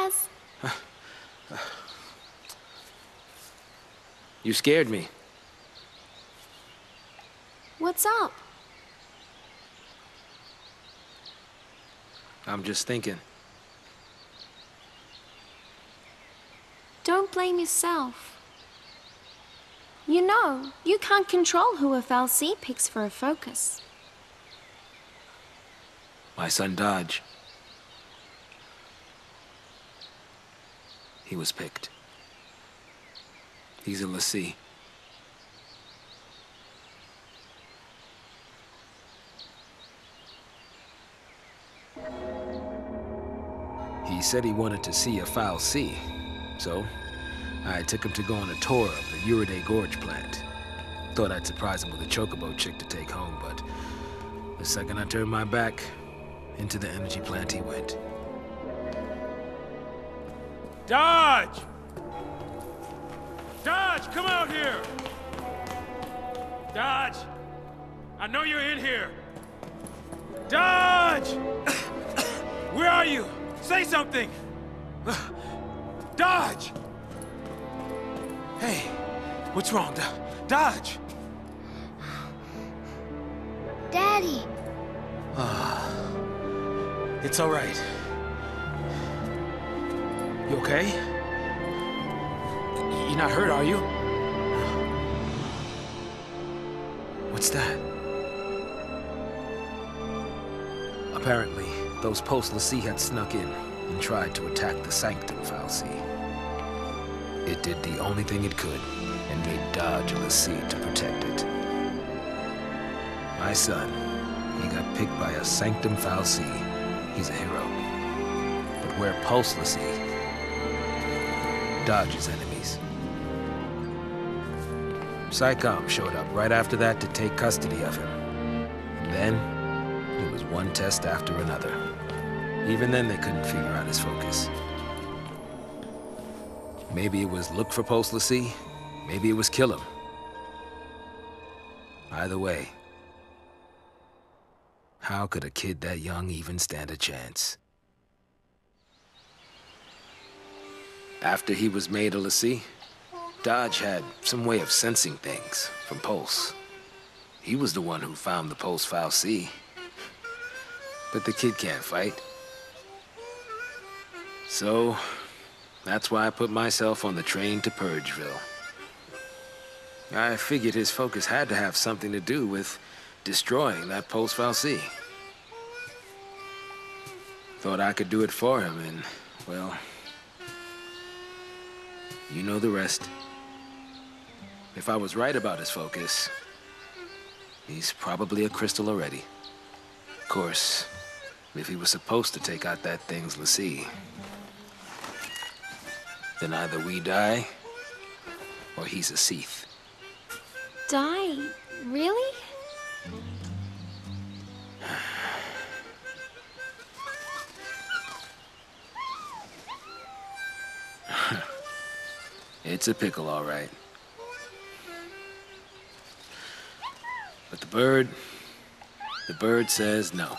has. You scared me. What's up? I'm just thinking. Don't blame yourself. You know, you can't control who a FLC picks for a focus. My son Dodge. He was picked. He's a lessee. He said he wanted to see a foul sea, so I took him to go on a tour of the Uriday Gorge plant. Thought I'd surprise him with a chocobo chick to take home, but the second I turned my back, into the energy plant he went. Dodge! Dodge, come out here! Dodge! I know you're in here! Dodge! Where are you? Say something! Dodge! Hey, what's wrong, Dodge? Daddy! It's all right. You okay? You're not hurt, are you? What's that? Apparently, those post-Lassie had snuck in and tried to attack the Sanctum Fal'Cie. It did the only thing it could and made Dodge a Lassie to protect it. My son, he got picked by a Sanctum Fal'Cie. He's a hero. But we're post-Lassie. Dodge's enemies. PSICOM showed up right after that to take custody of him. And then, it was one test after another. Even then, they couldn't figure out his focus. Maybe it was look for post-Lassie, maybe it was kill him. Either way, how could a kid that young even stand a chance? After he was made a Lassie, Dodge had some way of sensing things from Pulse. He was the one who found the Pulse Fal'Cie. But the kid can't fight. So, that's why I put myself on the train to Purgeville. I figured his focus had to have something to do with destroying that Pulse Fal'Cie. Thought I could do it for him, and, well, you know the rest. If I was right about his focus, he's probably a crystal already. Of course, if he was supposed to take out that thing's Lassie, then either we die, or he's a Seath. Die? Really? It's a pickle, all right. But the bird says no.